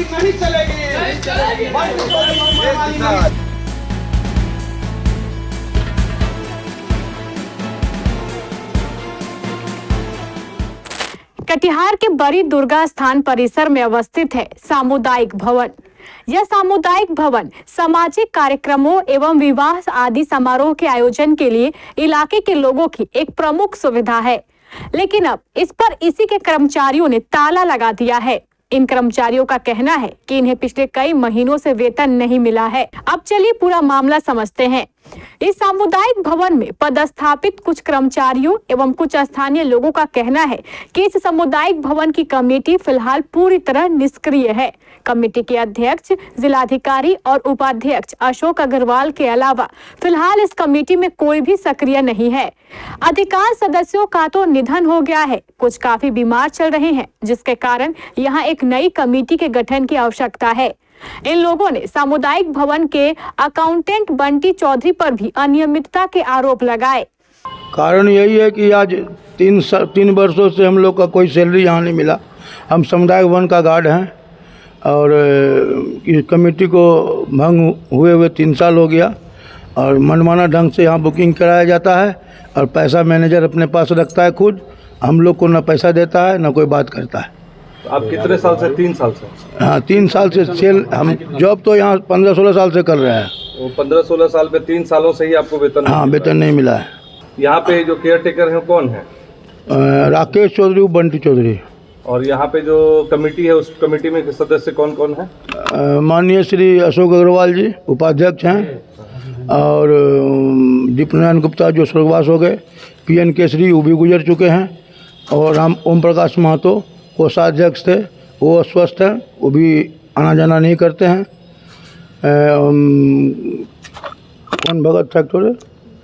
मनमानी नहीं चलेगी, नहीं चलेगी। मनमानी नहीं। कटिहार के बड़ी दुर्गा स्थान परिसर में अवस्थित है सामुदायिक भवन। यह सामुदायिक भवन सामाजिक कार्यक्रमों एवं विवाह आदि समारोह के आयोजन के लिए इलाके के लोगों की एक प्रमुख सुविधा है, लेकिन अब इस पर इसी के कर्मचारियों ने ताला लगा दिया है। इन कर्मचारियों का कहना है कि इन्हें पिछले कई महीनों से वेतन नहीं मिला है। अब चलिए पूरा मामला समझते हैं। इस सामुदायिक भवन में पदस्थापित कुछ कर्मचारियों एवं कुछ स्थानीय लोगों का कहना है कि इस सामुदायिक भवन की कमेटी फिलहाल पूरी तरह निष्क्रिय है। कमेटी के अध्यक्ष, जिलाधिकारी और उपाध्यक्ष अशोक अग्रवाल के अलावा फिलहाल इस कमेटी में कोई भी सक्रिय नहीं है। अधिकांश सदस्यों का तो निधन हो गया है, कुछ काफी बीमार चल रहे हैं, जिसके कारण यहाँ एक नई कमेटी के गठन की आवश्यकता है। इन लोगों ने सामुदायिक भवन के अकाउंटेंट बंटी चौधरी पर भी अनियमितता के आरोप लगाए। कारण यही है कि आज 3 वर्षों से हम लोग का कोई सैलरी यहाँ नहीं मिला। हम सामुदायिक भवन का गार्ड हैं और इस कमेटी को भंग हुए 3 साल हो गया और मनमाना ढंग से यहाँ बुकिंग कराया जाता है और पैसा मैनेजर अपने पास रखता है खुद। हम लोग को न पैसा देता है न कोई बात करता है। आप कितने साल से? 3 साल से? हाँ, 3 साल से सेल हम जॉब तो यहाँ 15-16 साल से कर रहे हैं। वो 15-16 साल पे 3 सालों से ही आपको वेतन? हाँ, वेतन नहीं मिला है। यहाँ पे जो केयर टेकर हैं कौन है? राकेश चौधरी, बंटी चौधरी। और यहाँ पे जो कमेटी है उस कमेटी में सदस्य कौन कौन है? माननीय श्री अशोक अग्रवाल जी उपाध्यक्ष हैं और दीपनारायण गुप्ता जो स्वर्गवास हो गए, PN केसरी वो भी गुजर चुके हैं और हम ओम प्रकाश महतो कोषाध्यक्ष थे, वो अस्वस्थ हैं, वो भी आना जाना नहीं करते हैं। कौन भगत था थोड़े?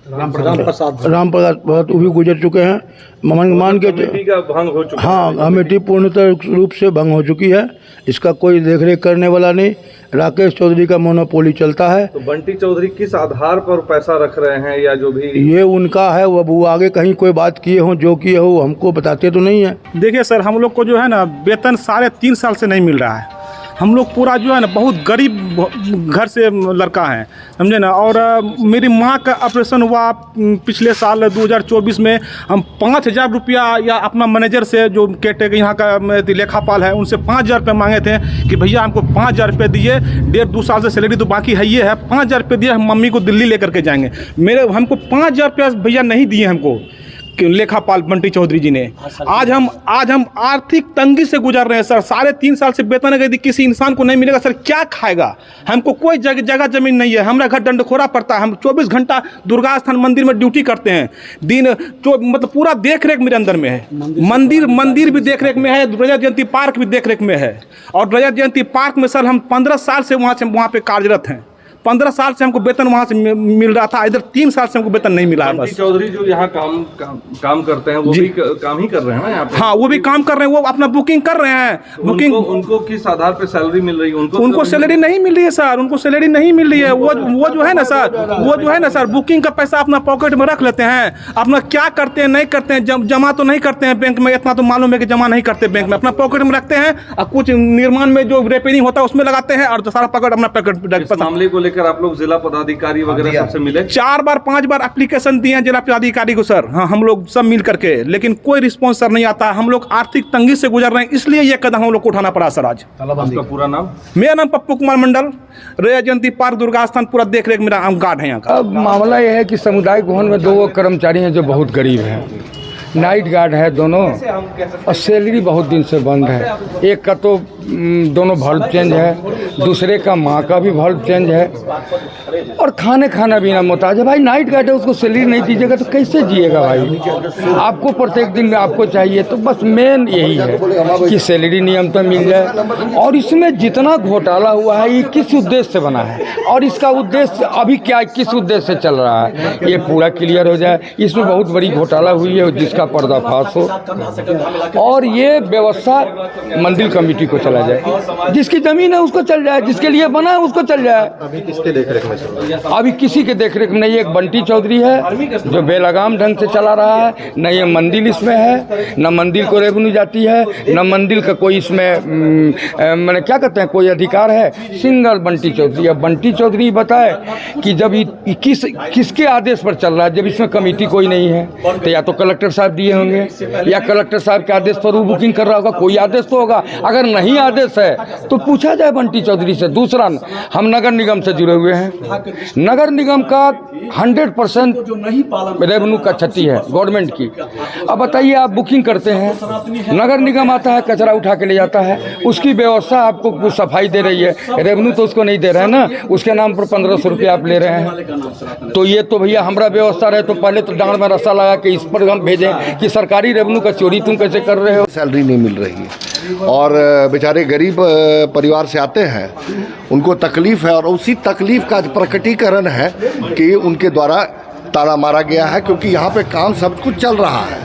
राम प्रसाद भगत वो भी गुजर चुके हैं। मान के कमेटी का भंग हो चुका है। हाँ, कमेटी पूर्णतः रूप से भंग हो चुकी है। इसका कोई देखरेख करने वाला नहीं। राकेश चौधरी का मोनोपोली चलता है। तो बंटी चौधरी किस आधार पर पैसा रख रहे हैं या जो भी? ये उनका है, वो आगे कहीं कोई बात किए हो, जो किए हो हमको बताते तो नहीं है। देखिए सर, हम लोग को जो है ना वेतन 3.5 साल से नहीं मिल रहा है। हम लोग पूरा जो है ना बहुत गरीब घर से लड़का है, समझे ना। और मेरी माँ का ऑपरेशन हुआ पिछले साल 2024 में। हम 5,000 रुपया या अपना मैनेजर से जो केटे के यहाँ का लेखापाल है उनसे 5,000 रुपये मांगे थे कि भैया हमको 5,000 रुपये दिए, 1.5-2 साल से सैलरी तो बाकी है, ये है 5,000 रुपये दिए, हम मम्मी को दिल्ली लेकर के जाएंगे। हमको 5,000 रुपया भैया नहीं दिए हमको लेखापाल बंटी चौधरी जी ने। आज हम आर्थिक तंगी से गुजर रहे हैं सर। 3.5 साल से वेतन यदि किसी इंसान को नहीं मिलेगा सर, क्या खाएगा? हमको कोई जगह जमीन नहीं है। हमारा घर दंडखोरा पड़ता है। हम 24 घंटा दुर्गा स्थान मंदिर में ड्यूटी करते हैं। मतलब पूरा देख रेख मेरे अंदर में है। मंदिर भी देख रेख में है, रजत जयंती पार्क भी देख रेख में है। और रजत जयंती पार्क में सर हम 15 साल से वहाँ पे कार्यरत हैं। 15 साल से हमको वेतन वहाँ से मिल रहा था, इधर 3 साल से हमको वेतन नहीं मिला है। बस चौधरी जो यहाँ काम करते हैं वो भी काम ही कर रहे हैं ना यहाँ पे? हाँ, वो भी काम कर रहे हैं, वो अपना बुकिंग कर रहे हैं। बुकिंग उनको किस आधार पे सैलरी मिल रही है? उनको सैलरी नहीं मिल रही है सर, उनको सैलरी नहीं मिल रही है। वो जो है ना सर, बुकिंग का पैसा अपना पॉकेट में रख लेते हैं। अपना क्या करते हैं नहीं करते हैं, जमा तो नहीं करते हैं बैंक में, इतना तो मालूम है कि जमा नहीं करते बैंक में, अपना पॉकेट में रखते हैं। और कुछ निर्माण में जो रिपेयरिंग होता है उसमें लगाते हैं और सारा पॉकेट अपना पॉकेट। मामले को लेकर आप लोग जिला पदाधिकारी वगैरह सबसे मिले? 4-5 बार एप्लीकेशन दिए हैं जिला पदाधिकारी को सर। हाँ, हम लोग सब मिल करके, लेकिन कोई रिस्पॉन्स सर नहीं आता। हम लोग आर्थिक तंगी से गुजर रहे हैं, इसलिए ये कदम हम लोग को उठाना पड़ा सर आज। आपका पूरा नाम? मेरा नाम पप्पू कुमार मंडल, रजत जयंती पार्क दुर्गा स्थान पूरा देख रेख मेरा गार्ड है यहाँ का। अब मामला यह है कि सामुदायिक भवन में 2 कर्मचारी हैं जो बहुत गरीब हैं। नाइट गार्ड है दोनों, और सैलरी बहुत दिन से बंद है। एक का तो दोनों बल्ब चेंज है, दूसरे का माँ का भी बल्ब चेंज है, और खाना भी ना मोहताज है। भाई नाइट गार्ड है, उसको सैलरी नहीं दीजिएगा तो कैसे जिएगा भाई? आपको प्रत्येक दिन में आपको चाहिए, तो बस मेन यही है कि सैलरी नियमतः मिल जाए। और इसमें जितना घोटाला हुआ है ये किस उद्देश्य से बना है और इसका उद्देश्य अभी क्या, किस उद्देश्य से चल रहा है, ये पूरा क्लियर हो जाए। इसमें बहुत बड़ी घोटाला हुई है जिसका पर्दाफाश हो, और ये व्यवस्था मंदिर कमेटी को चला चला जाए, जिसकी ज़मीन है उसको चल जाए, जिसके लिए बना है उसको चल जाए। अभी किसके देखरेख में चल रहा है? अभी किसी के देखरेख में नहीं। एक बंटी चौधरी है जो बेलगाम ढंग से चला रहा है, न ये मंदिर इसमें है, न मंदिर को रेवेन्यू जाती है, न मंदिर का कोई इसमें मैंने क्या कहते हैं कोई अधिकार है। सिंगल बंटी चौधरी। अब बंटी चौधरी बताए कि जब किसके आदेश पर चल रहा है, जब इसमें कमेटी कोई नहीं है तो या तो कलेक्टर साहब दिए होंगे या कलेक्टर साहब के आदेश पर वो बुकिंग कर रहा होगा, कोई आदेश तो होगा। अगर नहीं आदेश है तो पूछा जाए बंटी चौधरी से। दूसरा, हम नगर निगम से जुड़े हुए हैं, नगर निगम का 100% रेवेन्यू का क्षति है गवर्नमेंट की। अब बताइए, आप बुकिंग करते हैं, नगर निगम आता है कचरा उठा के ले जाता है, उसकी व्यवस्था आपको कुछ सफाई दे रही है, रेवेन्यू तो उसको नहीं दे रहे हैं ना, उसके नाम पर 1500 रुपये आप ले रहे हैं। तो ये तो भैया हमारा व्यवस्था रहे तो पहले तो डांड में रस्सा लगा के इस पर हम भेजें कि सरकारी रेवेन्यू का चोरी तुम कैसे कर रहे हो। सैलरी नहीं मिल रही है और बेचारे गरीब परिवार से आते हैं, उनको तकलीफ है और उसी तकलीफ का प्रकटीकरण है कि उनके द्वारा ताला मारा गया है, क्योंकि यहाँ पे काम सब कुछ चल रहा है,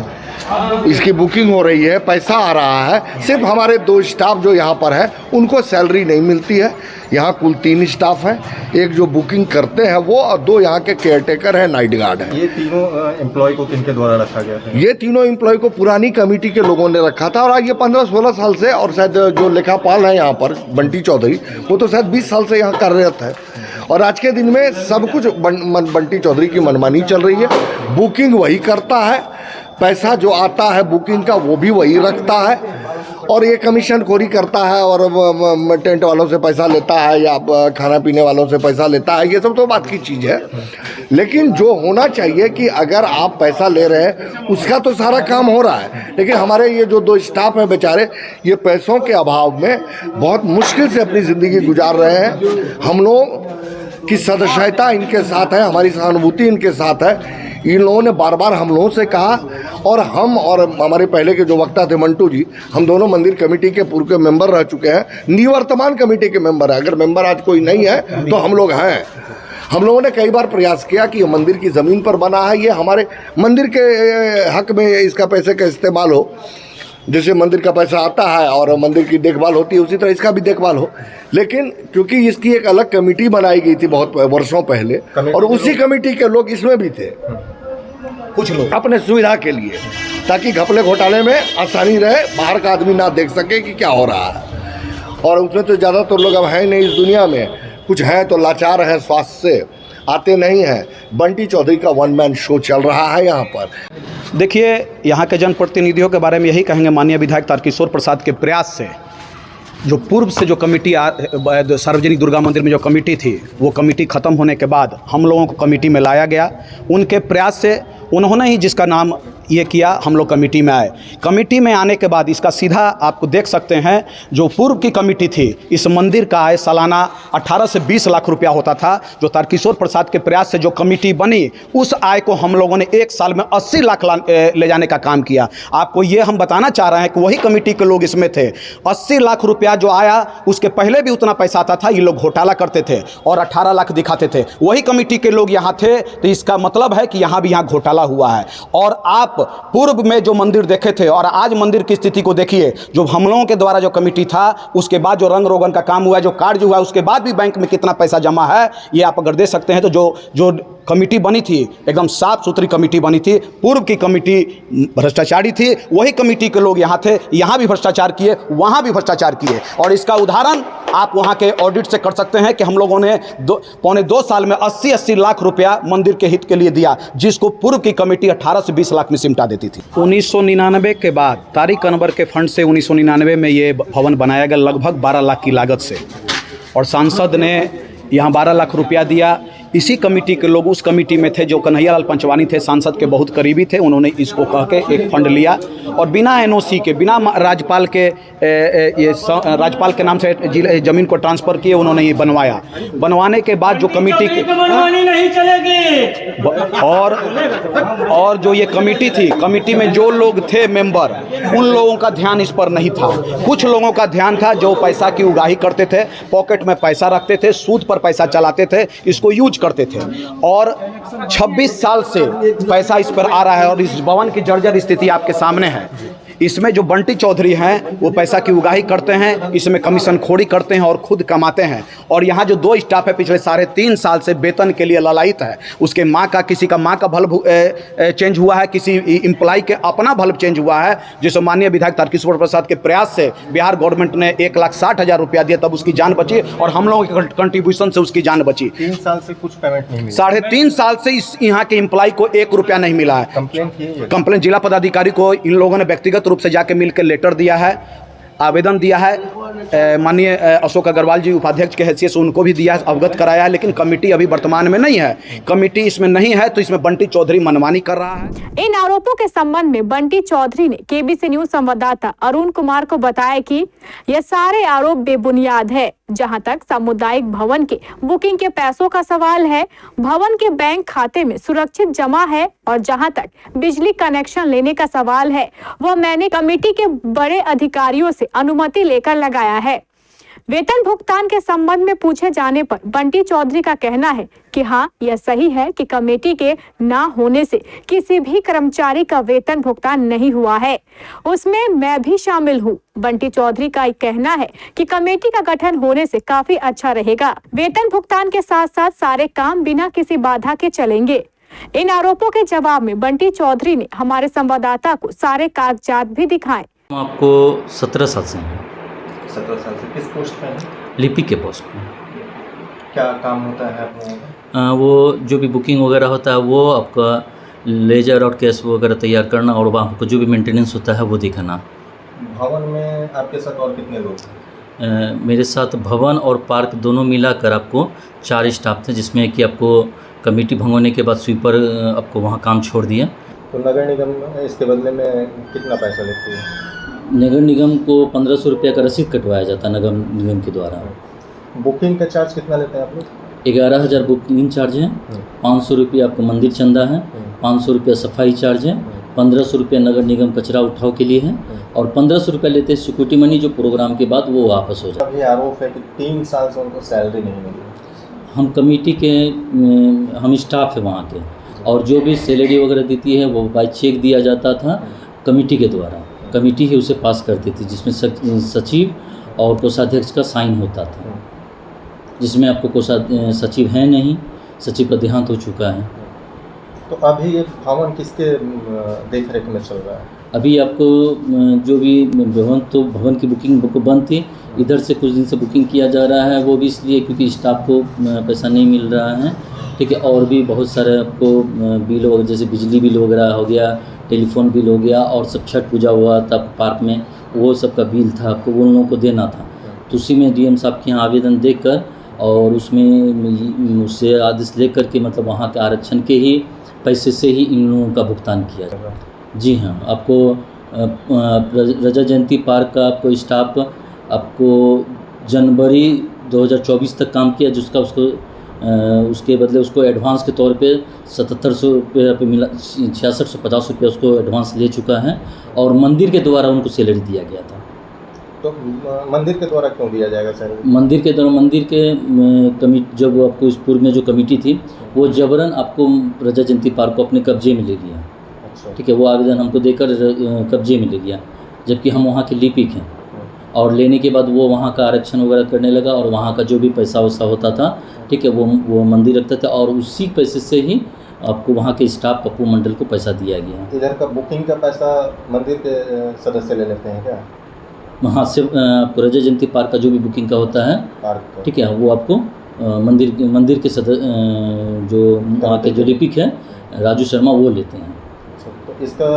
इसकी बुकिंग हो रही है, पैसा आ रहा है। सिर्फ हमारे 2 स्टाफ जो यहाँ पर है उनको सैलरी नहीं मिलती है। यहाँ कुल 3 स्टाफ हैं, एक जो बुकिंग करते हैं वो, और 2 यहाँ के केयरटेकर हैं, नाइट गार्ड हैं। ये तीनों एम्प्लॉय को किनके द्वारा रखा गया है? ये तीनों एम्प्लॉय को पुरानी कमेटी के लोगों ने रखा था और आज ये 15-16 साल से, और शायद जो लेखापाल है यहाँ पर बंटी चौधरी, वो तो शायद 20 साल से यहाँ कार्यरत है। और आज के दिन में सब कुछ बंटी चौधरी की मनमानी चल रही है। बुकिंग वही करता है, पैसा जो आता है बुकिंग का वो भी वही रखता है, और ये कमीशन खोरी करता है और टेंट वालों से पैसा लेता है या खाना पीने वालों से पैसा लेता है। ये सब तो बात की चीज़ है, लेकिन जो होना चाहिए कि अगर आप पैसा ले रहे हैं उसका तो सारा काम हो रहा है, लेकिन हमारे ये जो 2 स्टाफ हैं बेचारे, ये पैसों के अभाव में बहुत मुश्किल से अपनी ज़िंदगी गुजार रहे हैं। हम लोग की सदस्यता इनके साथ है, हमारी सहानुभूति इनके साथ है। इन लोगों ने बार बार हम लोगों से कहा, और हम और हमारे पहले के जो वक्ता थे मंटू जी, हम दोनों मंदिर कमेटी के पूर्व के मेंबर रह चुके हैं, निवर्तमान कमेटी के मेंबर हैं। अगर मेंबर आज कोई नहीं है तो हम लोग हैं। हम लोगों ने कई बार प्रयास किया कि ये मंदिर की ज़मीन पर बना है, ये हमारे मंदिर के हक में इसका पैसे का इस्तेमाल हो। जैसे मंदिर का पैसा आता है और मंदिर की देखभाल होती है, उसी तरह इसका भी देखभाल हो। लेकिन क्योंकि इसकी एक अलग कमेटी बनाई गई थी बहुत वर्षों पहले, और उसी कमेटी के लोग इसमें भी थे, कुछ लोग अपने सुविधा के लिए, ताकि घपले घोटाले में आसानी रहे, बाहर का आदमी ना देख सके कि क्या हो रहा है। और उसमें तो ज़्यादातर लोग अब हैं नहीं इस दुनिया में, कुछ हैं तो लाचार हैं, स्वास्थ्य से आते नहीं हैं। बंटी चौधरी का 1 मैन शो चल रहा है यहाँ पर। देखिए, यहाँ के जनप्रतिनिधियों के बारे में यही कहेंगे, माननीय विधायक तारकिशोर प्रसाद के प्रयास से जो पूर्व से जो कमेटी सार्वजनिक दुर्गा मंदिर में जो कमेटी थी, वो कमेटी ख़त्म होने के बाद हम लोगों को कमेटी में लाया गया। उनके प्रयास से उन्होंने ही जिसका नाम ये किया, हम लोग कमेटी में आए। कमेटी में आने के बाद इसका सीधा आपको देख सकते हैं, जो पूर्व की कमेटी थी, इस मंदिर का आय सालाना 18 से 20 लाख रुपया होता था। जो तारकिशोर प्रसाद के प्रयास से जो कमेटी बनी, उस आय को हम लोगों ने 1 साल में 80 लाख ले जाने का काम किया। आपको ये हम बताना चाह रहे हैं कि वही कमेटी के लोग इसमें थे। 80 लाख रुपया जो आया, उसके पहले भी उतना पैसा आता था, ये लोग घोटाला करते थे और 18 लाख दिखाते थे। वही कमेटी के लोग यहाँ थे, तो इसका मतलब है कि यहाँ भी यहाँ घोटाला हुआ है। और आप पूर्व में जो मंदिर देखे थे और आज मंदिर की स्थिति को देखिए। जो हम लोगों के द्वारा जो कमेटी था, उसके बाद जो रंग रोगन का काम हुआ, जो कार्य हुआ, उसके बाद भी बैंक में कितना पैसा जमा है, ये आप अगर दे सकते हैं। तो जो कमेटी बनी थी, एकदम साफ सुथरी कमेटी बनी थी। पूर्व की कमेटी भ्रष्टाचारी थी, वही कमेटी के लोग यहाँ थे, यहाँ भी भ्रष्टाचार किए, वहाँ भी भ्रष्टाचार किए। और इसका उदाहरण आप वहाँ के ऑडिट से कर सकते हैं कि हम लोगों ने 2.25 साल में 80 लाख रुपया मंदिर के हित के लिए दिया, जिसको पूर्व की कमेटी 18 से 20 लाख में सिमटा देती थी। 1999 के बाद तारिक अनवर के फंड से 1999 में ये भवन बनाया गया, लगभग 12 लाख की लागत से, और सांसद ने यहाँ 12 लाख रुपया दिया। इसी कमेटी के लोग उस कमेटी में थे, जो कन्हैया लाल पंचवानी थे, सांसद के बहुत करीबी थे। उन्होंने इसको कह के एक फंड लिया और बिना एनओसी के, बिना राज्यपाल के, ये राज्यपाल के नाम से ज़मीन को ट्रांसफ़र किए उन्होंने ये बनवाया। बनवाने के बाद जो कमेटी बनवानी नहीं चलेगी, और जो ये कमेटी थी, कमेटी में जो लोग थे मेंबर, उन लोगों का ध्यान इस पर नहीं था। कुछ लोगों का ध्यान था जो पैसा की उगाही करते थे, पॉकेट में पैसा रखते थे, सूद पर पैसा चलाते थे, इसको यूज करते थे। और 26 साल से पैसा इस पर आ रहा है और इस भवन की जर्जर स्थिति आपके सामने है। इसमें जो बंटी चौधरी हैं वो पैसा की उगाही करते हैं, इसमें कमीशन खोरी करते हैं और खुद कमाते हैं। और यहाँ जो 2 स्टाफ है पिछले 3.5 साल से वेतन के लिए ललायित है। उसके किसी का माँ का बल्ब चेंज हुआ है, किसी एम्प्लॉय के अपना बल्ब चेंज हुआ है, जिसे माननीय विधायक तारकिशोर प्रसाद के प्रयास से बिहार गवर्नमेंट ने 1,60,000 रुपया दिया, तब उसकी जान बची और हम लोगों के कंट्रीब्यूशन से उसकी जान बची। 3 साल से कुछ पेमेंट नहीं मिला। 3.5 साल से इस यहाँ के एम्प्लॉय को 1 रुपया नहीं मिला है। कंप्लेन जिला पदाधिकारी को इन लोगों ने व्यक्तिगत रूप से जाके मिलकर लेटर दिया है, आवेदन दिया है, माननीय अशोक अग्रवाल जी उपाध्यक्ष के हैसियत से उनको भी दिया है, अवगत कराया है, लेकिन कमेटी अभी वर्तमान में नहीं है। कमेटी इसमें नहीं है तो इसमें बंटी चौधरी मनमानी कर रहा है। इन आरोपों के संबंध में बंटी चौधरी ने केबीसी न्यूज संवाददाता अरुण कुमार को बताया कि यह सारे आरोप बेबुनियाद है। जहां तक सामुदायिक भवन के बुकिंग के पैसों का सवाल है, भवन के बैंक खाते में सुरक्षित जमा है, और जहां तक बिजली कनेक्शन लेने का सवाल है, वह मैंने कमेटी के बड़े अधिकारियों से अनुमति लेकर लगाया है। वेतन भुगतान के संबंध में पूछे जाने पर बंटी चौधरी का कहना है कि हाँ, यह सही है कि कमेटी के ना होने से किसी भी कर्मचारी का वेतन भुगतान नहीं हुआ है, उसमें मैं भी शामिल हूँ। बंटी चौधरी का कहना है कि कमेटी का गठन होने से काफी अच्छा रहेगा। वेतन भुगतान के साथ साथ सारे काम बिना किसी बाधा के चलेंगे। इन आरोपों के जवाब में बंटी चौधरी ने हमारे संवाददाता को सारे कागजात भी दिखाए। हम आपको 17 साल से हैं। 17 साल से किस पोस्ट पे हैं? लिपि के पोस्ट में। क्या काम होता है आप लोगों का? वो जो भी बुकिंग वगैरह होता है वो आपका लेजर और कैश वगैरह तैयार करना, और वहाँ आपको जो भी मेंटेनेंस होता है वो दिखाना। भवन में आपके साथ और कितने लोग हैं? मेरे साथ भवन और पार्क दोनों मिलाकर आपको 4 स्टाफ थे, जिसमें कि आपको कमेटी भंगोने के बाद स्वीपर आपको वहाँ काम छोड़ दिया। तो नगर निगम इसके बदले में कितना पैसा लेती है? नगर निगम को 1500 रुपये का रसीद कटवाया जाता है नगर निगम के द्वारा। बुकिंग का चार्ज कितना लेते हैं आप लोग? 11,000 बुकिंग चार्ज है, 500 रुपये आपको मंदिर चंदा है, 500 रुपये सफाई चार्ज है, 1500 रुपये नगर निगम कचरा उठाव के लिए है, और 1500 रुपये लेते हैं सिक्योरिटी मनी, जो प्रोग्राम के बाद वो वापस हो जाए। अभी आरोप है कि 3 साल से उनको सैलरी नहीं मिली। हम कमेटी के हम स्टाफ है वहाँ के, और जो भी सैलरी वगैरह देती है वो बाय चेक दिया जाता था कमेटी के द्वारा। कमेटी ही उसे पास करती थी, जिसमें सचिव और कोषाध्यक्ष का साइन होता था, जिसमें आपको सचिव है नहीं, सचिव का देहांत हो चुका है। तो अभी ये भवन किसके देख रेख में चल रहा है? अभी आपको जो भी भवन की बुकिंग बंद थी, इधर से कुछ दिन से बुकिंग किया जा रहा है, वो भी इसलिए क्योंकि स्टाफ को पैसा नहीं मिल रहा है, ठीक है। और भी बहुत सारे आपको बिल वगैरह, जैसे बिजली बिल वगैरह हो गया, टेलीफोन बिल हो गया, और सब छठ पूजा हुआ था पार्क में, वो सब का बिल था, आपको उन लोगों को देना था। तो उसी में डीएम साहब के यहाँ आवेदन देकर और उसमें उससे आदेश लेकर के मतलब वहाँ के आरक्षण के ही पैसे से ही इन लोगों का भुगतान किया जाएगा। जी हाँ, आपको रजा जयंती पार्क का आपको स्टाफ आपको जनवरी 2024 तक काम किया, जिसका उसके बदले उसको एडवांस के तौर पे 7700 रुपये पे मिला, 6650 रुपये उसको एडवांस ले चुका है, और मंदिर के द्वारा उनको सैलरी दिया गया था। तो मंदिर के द्वारा क्यों दिया जाएगा सैलरी? मंदिर के द्वारा, मंदिर के कमिटी, जब आपको इस पूर्व में जो कमेटी थी वो जबरन आपको रजा जयंती पार्क को अपने कब्जे में ले लिया। अच्छा। ठीक है, वो आवेदन हमको देकर कब्जे में ले लिया, जबकि हम वहाँ के लिपिक हैं। और लेने के बाद वो वहाँ का आरक्षण वगैरह करने लगा, और वहाँ का जो भी पैसा वैसा होता था, ठीक है, वो मंदिर रखता था, और उसी पैसे से ही आपको वहाँ के स्टाफ पप्पू मंडल को पैसा दिया गया। इधर का बुकिंग का पैसा मंदिर के सदस्य ले लेते हैं क्या? वहाँ से आपको रजा जयंती पार्क का जो भी बुकिंग का होता है, ठीक है, वो आपको मंदिर के जो वहाँ के जो लिपिक है राजू शर्मा, वो लेते हैं। तो इसका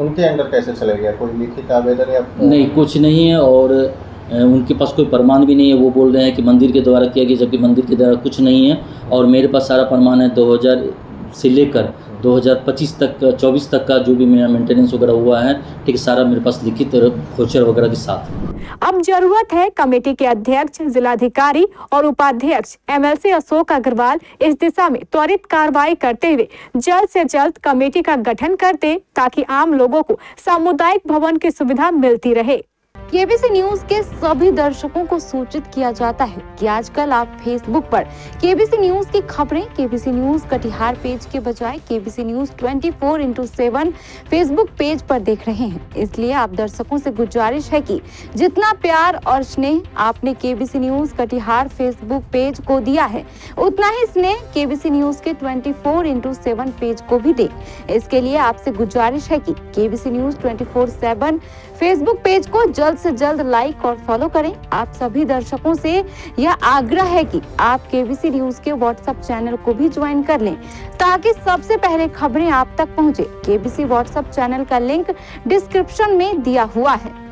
उनके अंडर कैसे चला गया? कोई लिखित आवेदन या नहीं, कुछ नहीं है, और उनके पास कोई प्रमाण भी नहीं है। वो बोल रहे हैं कि मंदिर के द्वारा किया गया, जबकि मंदिर के द्वारा कुछ नहीं है। और मेरे पास सारा प्रमाण है, 2000 से लेकर 2025 तक 24 तक का जो भी मेरा मेंटेनेंस वगैरह हुआ है, ठीक है, सारा मेरे पास लिखित वोचर वगैरह के साथ है। अब जरूरत है कमेटी के अध्यक्ष, जिलाधिकारी और उपाध्यक्ष एमएलसी अशोक अग्रवाल इस दिशा में त्वरित कार्रवाई करते हुए जल्द से जल्द कमेटी का गठन कर दे, ताकि आम लोगों को सामुदायिक भवन की सुविधा मिलती रहे। केबीसी न्यूज के सभी दर्शकों को सूचित किया जाता है कि आजकल आप फेसबुक पर केबीसी न्यूज की खबरें केबीसी न्यूज कटिहार पेज के बजाय केबीसी न्यूज 24/7 फेसबुक पेज पर देख रहे हैं। इसलिए आप दर्शकों से गुजारिश है कि जितना प्यार और स्नेह आपने KBC news Katihar Facebook page को दिया है, उतना ही स्नेह केबीसी न्यूज के 24/7 पेज को भी दे। इसके लिए आपसे गुजारिश है कि केबीसी न्यूज 24/7 फेसबुक पेज को जल्द से जल्द लाइक और फॉलो करें। आप सभी दर्शकों से यह आग्रह है कि आप केबीसी न्यूज के व्हाट्सएप चैनल को भी ज्वाइन कर लें ताकि सबसे पहले खबरें आप तक पहुंचे। केबीसी व्हाट्सएप चैनल का लिंक डिस्क्रिप्शन में दिया हुआ है।